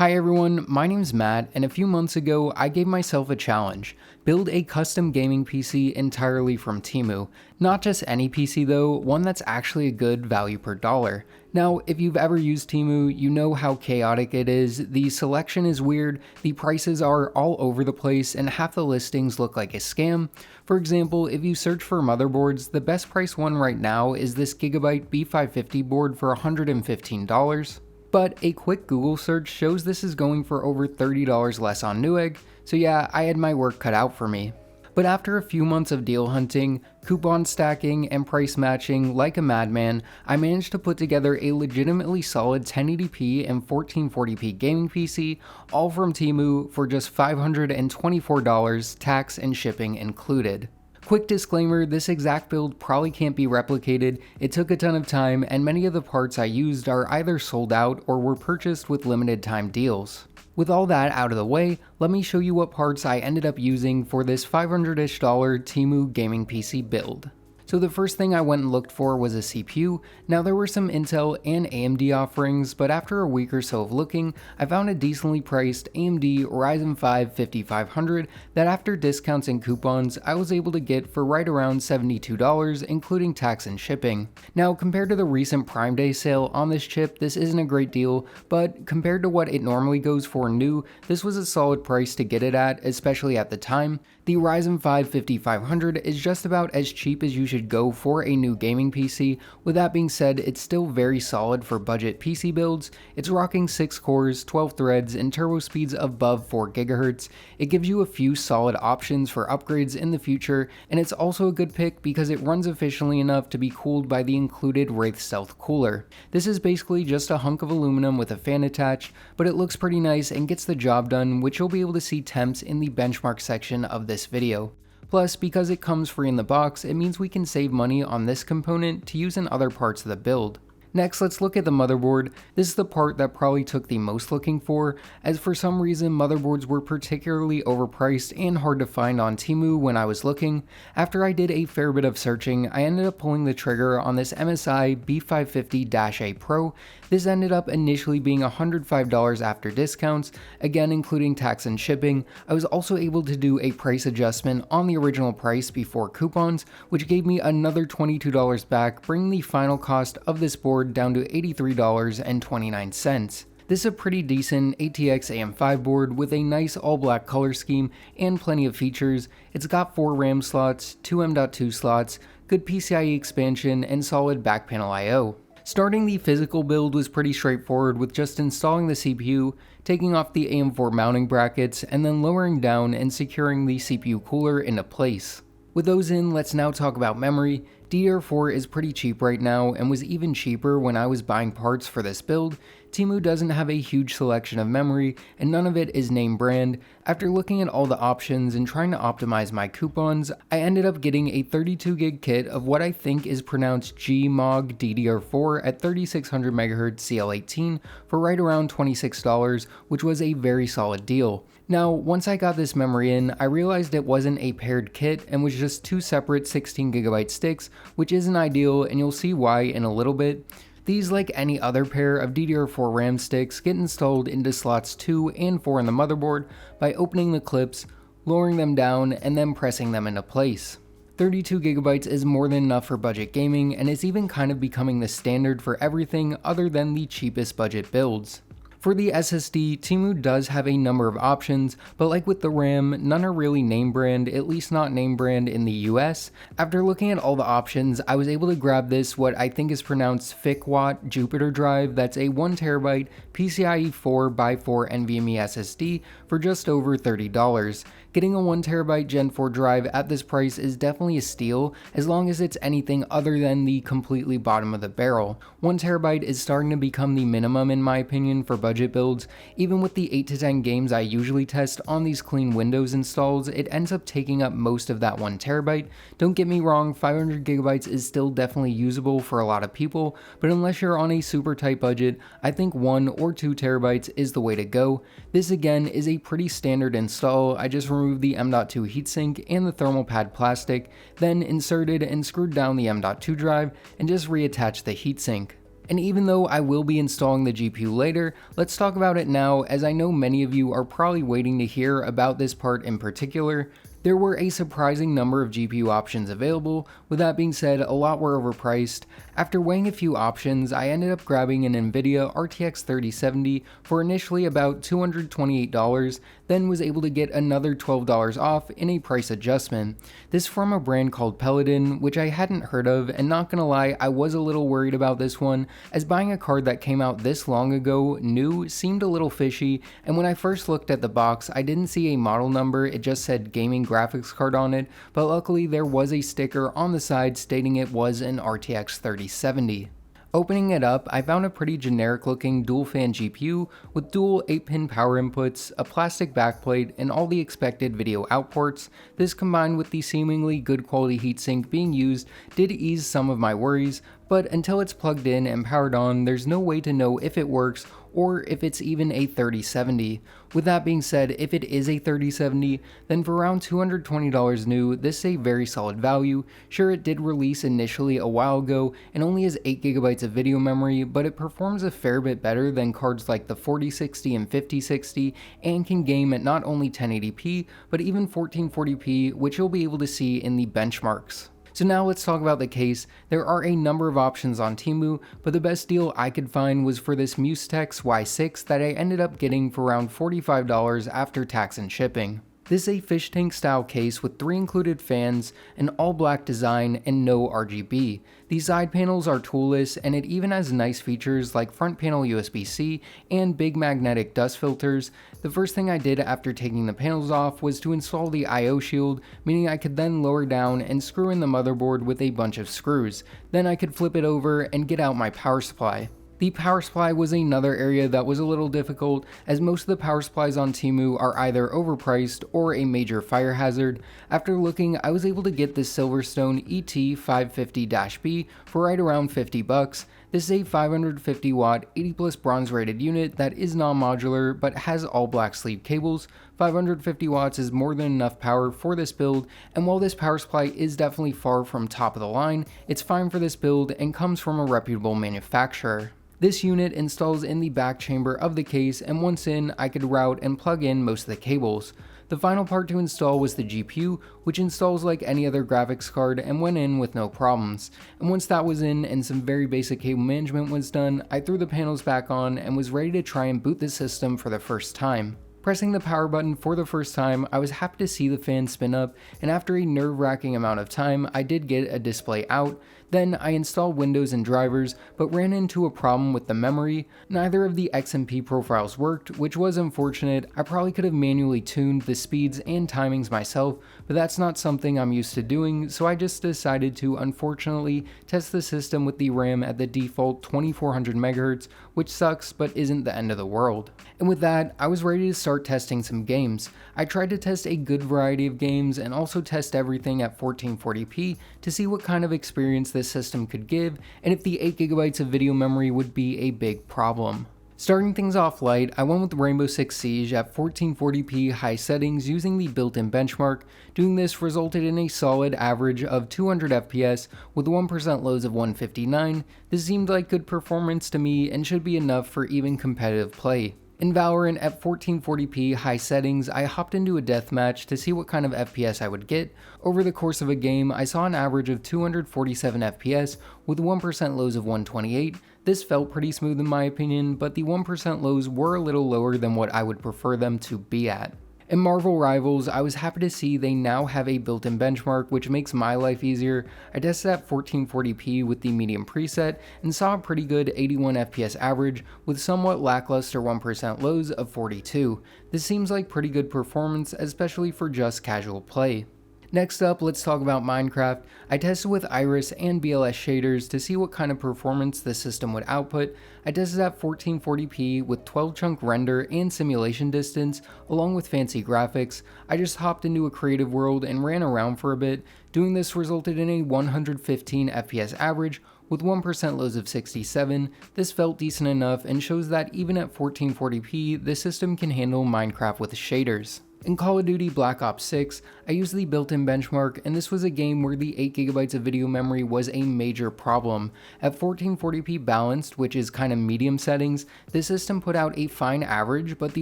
Hi everyone, my name's Matt, and a few months ago I gave myself a challenge. Build a custom gaming PC entirely from TEMU. Not just any PC though, one that's actually a good value per dollar. Now, if you've ever used TEMU, you know how chaotic it is, the selection is weird, the prices are all over the place, and half the listings look like a scam. For example, if you search for motherboards, the best price one right now is this Gigabyte B550 board for $115. But a quick Google search shows this is going for over $30 less on Newegg, so yeah, I had my work cut out for me. But after a few months of deal hunting, coupon stacking, and price matching like a madman, I managed to put together a legitimately solid 1080p and 1440p gaming PC, all from TEMU for just $524, tax and shipping included. Quick disclaimer, this exact build probably can't be replicated, it took a ton of time, and many of the parts I used are either sold out or were purchased with limited time deals. With all that out of the way, let me show you what parts I ended up using for this $500-ish TEMU gaming PC build. So the first thing I went and looked for was a CPU. Now there were some Intel and AMD offerings, but after a week or so of looking, I found a decently priced AMD Ryzen 5 5500 that after discounts and coupons, I was able to get for right around $72, including tax and shipping. Now compared to the recent Prime Day sale on this chip, this isn't a great deal, but compared to what it normally goes for new, this was a solid price to get it at, especially at the time. The Ryzen 5 5500 is just about as cheap as you should go for a new gaming PC. With that being said, it's still very solid for budget PC builds. It's rocking 6 cores, 12 threads, and turbo speeds above 4 GHz. It gives you a few solid options for upgrades in the future, and it's also a good pick because it runs efficiently enough to be cooled by the included Wraith Stealth cooler. This is basically just a hunk of aluminum with a fan attached, but it looks pretty nice and gets the job done, which you'll be able to see temps in the benchmark section of this video. Plus, because it comes free in the box, it means we can save money on this component to use in other parts of the build. Next, let's look at the motherboard. This is the part that probably took the most looking for, as for some reason motherboards were particularly overpriced and hard to find on TEMU when I was looking. After I did a fair bit of searching, I ended up pulling the trigger on this MSI B550-A Pro. This ended up initially being $105 after discounts, again including tax and shipping. I was also able to do a price adjustment on the original price before coupons, which gave me another $22 back, bringing the final cost of this board down to $83.29. This is a pretty decent ATX AM5 board with a nice all-black color scheme and plenty of features. It's got 4 RAM slots, 2 M.2 slots, good PCIe expansion, and solid back panel I/O. Starting the physical build was pretty straightforward with just installing the CPU, taking off the AM4 mounting brackets, and then lowering down and securing the CPU cooler into place. With those in, let's now talk about memory. DDR4 is pretty cheap right now and was even cheaper when I was buying parts for this build. TEMU doesn't have a huge selection of memory and none of it is name brand. After looking at all the options and trying to optimize my coupons, I ended up getting a 32GB kit of what I think is pronounced Gmog DDR4 at 3600 MHz CL18 for right around $26, which was a very solid deal. Now, once I got this memory in, I realized it wasn't a paired kit and was just 2 separate 16GB sticks, which isn't ideal and you'll see why in a little bit. These, like any other pair of DDR4 RAM sticks, get installed into slots 2 and 4 in the motherboard by opening the clips, lowering them down, and then pressing them into place. 32GB is more than enough for budget gaming and is even kind of becoming the standard for everything other than the cheapest budget builds. For the SSD, TEMU does have a number of options, but like with the RAM, none are really name brand, at least not name brand in the US. After looking at all the options, I was able to grab this what I think is pronounced FICWAT Jupiter drive that's a 1TB PCIe 4x4 NVMe SSD for just over $30. Getting a 1TB Gen 4 drive at this price is definitely a steal, as long as it's anything other than the completely bottom of the barrel. 1TB is starting to become the minimum in my opinion for budget builds. Even with the 8 to 10 games I usually test on these clean Windows installs, it ends up taking up most of that 1TB. Don't get me wrong, 500GB is still definitely usable for a lot of people, but unless you're on a super tight budget, I think 1 or 2 TB is the way to go. This again is a pretty standard install. I just removed the M.2 heatsink and the thermal pad plastic, then inserted and screwed down the M.2 drive and just reattached the heatsink. And even though I will be installing the GPU later, let's talk about it now, as I know many of you are probably waiting to hear about this part in particular. There were a surprising number of GPU options available. With that being said, a lot were overpriced. After weighing a few options, I ended up grabbing an NVIDIA RTX 3070 for initially about $228, then was able to get another $12 off in a price adjustment. This from a brand called Paladin, which I hadn't heard of, and not gonna lie, I was a little worried about this one, as buying a card that came out this long ago, new, seemed a little fishy, and when I first looked at the box, I didn't see a model number, it just said gaming graphics card on it, but luckily there was a sticker on the side stating it was an RTX 3070. Opening it up, I found a pretty generic looking dual fan GPU with dual 8-pin power inputs, a plastic backplate, and all the expected video outports. This combined with the seemingly good quality heatsink being used did ease some of my worries, but until it's plugged in and powered on, there's no way to know if it works or if it's even a 3070. With that being said, if it is a 3070, then for around $220 new, this is a very solid value. Sure, it did release initially a while ago and only has 8GB of video memory, but it performs a fair bit better than cards like the 4060 and 5060 and can game at not only 1080p, but even 1440p, which you'll be able to see in the benchmarks. So now let's talk about the case. There are a number of options on TEMU, but the best deal I could find was for this Mustex Y6 that I ended up getting for around $45 after tax and shipping. This is a fish tank style case with 3 included fans, an all black design, and no RGB. These side panels are toolless, and it even has nice features like front panel USB-C and big magnetic dust filters. The first thing I did after taking the panels off was to install the I/O shield, meaning I could then lower down and screw in the motherboard with a bunch of screws. Then I could flip it over and get out my power supply. The power supply was another area that was a little difficult, as most of the power supplies on TEMU are either overpriced or a major fire hazard. After looking, I was able to get this Silverstone ET550-B for right around $50. This is a 550 watt, 80 plus bronze rated unit that is non-modular but has all black sleeve cables. 550 watts is more than enough power for this build, and while this power supply is definitely far from top of the line, it's fine for this build and comes from a reputable manufacturer. This unit installs in the back chamber of the case, and once in, I could route and plug in most of the cables. The final part to install was the GPU, which installs like any other graphics card and went in with no problems. And once that was in and some very basic cable management was done, I threw the panels back on and was ready to try and boot the system for the first time. Pressing the power button for the first time, I was happy to see the fan spin up, and after a nerve-wracking amount of time, I did get a display out. Then I installed Windows and drivers, but ran into a problem with the memory. Neither of the XMP profiles worked, which was unfortunate. I probably could have manually tuned the speeds and timings myself, but that's not something I'm used to doing, so I just decided to unfortunately test the system with the RAM at the default 2400 MHz, which sucks but isn't the end of the world. And with that, I was ready to start testing some games. I tried to test a good variety of games and also test everything at 1440p to see what kind of experience this system could give and if the 8GB of video memory would be a big problem. Starting things off light, I went with Rainbow Six Siege at 1440p high settings using the built-in benchmark. Doing this resulted in a solid average of 200 FPS with 1% lows of 159. This seemed like good performance to me and should be enough for even competitive play. In Valorant at 1440p high settings, I hopped into a deathmatch to see what kind of FPS I would get. Over the course of a game, I saw an average of 247 FPS with 1% lows of 128. This felt pretty smooth in my opinion, but the 1% lows were a little lower than what I would prefer them to be at. In Marvel Rivals, I was happy to see they now have a built-in benchmark, which makes my life easier. I tested at 1440p with the medium preset and saw a pretty good 81 FPS average with somewhat lackluster 1% lows of 42. This seems like pretty good performance, especially for just casual play. Next up, let's talk about Minecraft. I tested with Iris and BLS shaders to see what kind of performance the system would output. I tested at 1440p with 12 chunk render and simulation distance, along with fancy graphics. I just hopped into a creative world and ran around for a bit. Doing this resulted in a 115 FPS average, with 1% lows of 67. This felt decent enough and shows that even at 1440p, the system can handle Minecraft with shaders. In Call of Duty Black Ops 6, I used the built-in benchmark, and this was a game where the 8GB of video memory was a major problem. At 1440p balanced, which is kind of medium settings, the system put out a fine average, but the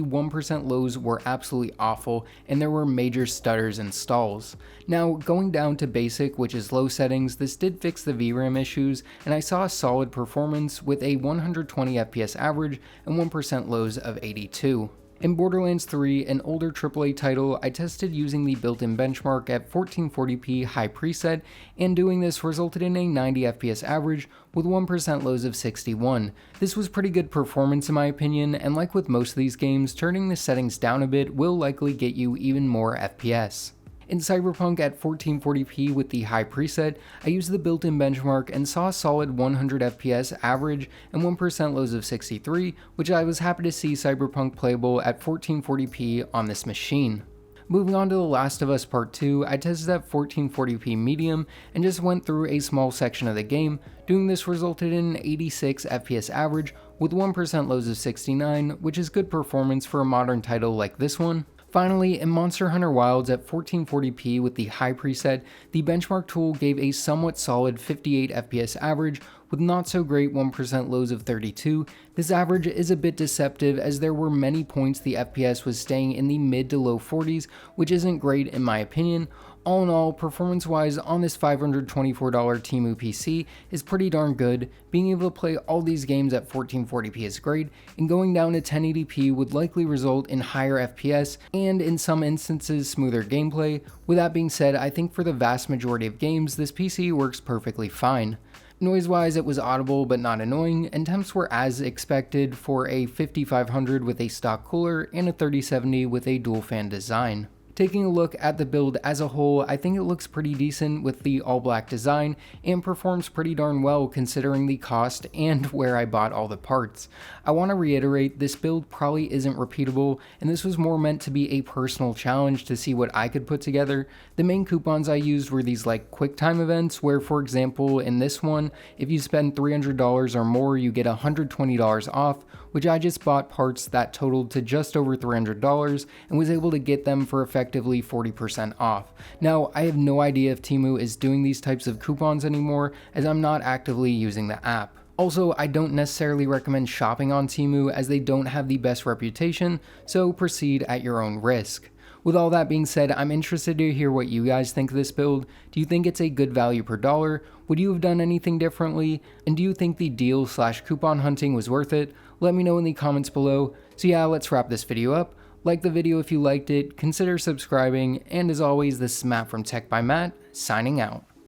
1% lows were absolutely awful, and there were major stutters and stalls. Now, going down to basic, which is low settings, this did fix the VRAM issues, and I saw a solid performance with a 120fps average and 1% lows of 82. In Borderlands 3, an older AAA title, I tested using the built-in benchmark at 1440p high preset, and doing this resulted in a 90fps average with 1% lows of 61. This was pretty good performance in my opinion, and like with most of these games, turning the settings down a bit will likely get you even more FPS. In Cyberpunk at 1440p with the high preset, I used the built-in benchmark and saw a solid 100fps average and 1% lows of 63, which I was happy to see Cyberpunk playable at 1440p on this machine. Moving on to The Last of Us Part 2, I tested at 1440p medium and just went through a small section of the game. Doing this resulted in an 86 FPS average with 1% lows of 69, which is good performance for a modern title like this one. Finally, in Monster Hunter Wilds at 1440p with the high preset, the benchmark tool gave a somewhat solid 58 FPS average with not so great 1% lows of 32. This average is a bit deceptive as there were many points the FPS was staying in the mid to low 40s, which isn't great in my opinion. All in all, performance-wise on this $524 TEMU PC is pretty darn good. Being able to play all these games at 1440p is great, and going down to 1080p would likely result in higher FPS and in some instances smoother gameplay. With that being said, I think for the vast majority of games, this PC works perfectly fine. Noise-wise, it was audible but not annoying, and temps were as expected for a 5500 with a stock cooler and a 3070 with a dual fan design. Taking a look at the build as a whole, I think it looks pretty decent with the all-black design and performs pretty darn well considering the cost and where I bought all the parts. I want to reiterate, this build probably isn't repeatable, and this was more meant to be a personal challenge to see what I could put together. The main coupons I used were these like quick time events where, for example, in this one, if you spend $300 or more, you get $120 off, which I just bought parts that totaled to just over $300 and was able to get them for effectively 40% off. Now, I have no idea if TEMU is doing these types of coupons anymore, as I'm not actively using the app. Also, I don't necessarily recommend shopping on TEMU as they don't have the best reputation, so proceed at your own risk. With all that being said, I'm interested to hear what you guys think of this build. Do you think it's a good value per dollar? Would you have done anything differently? And do you think the deal/coupon hunting was worth it? Let me know in the comments below. So yeah, let's wrap this video up. Like the video if you liked it, consider subscribing, and as always, this is Matt from Tech by Matt, signing out.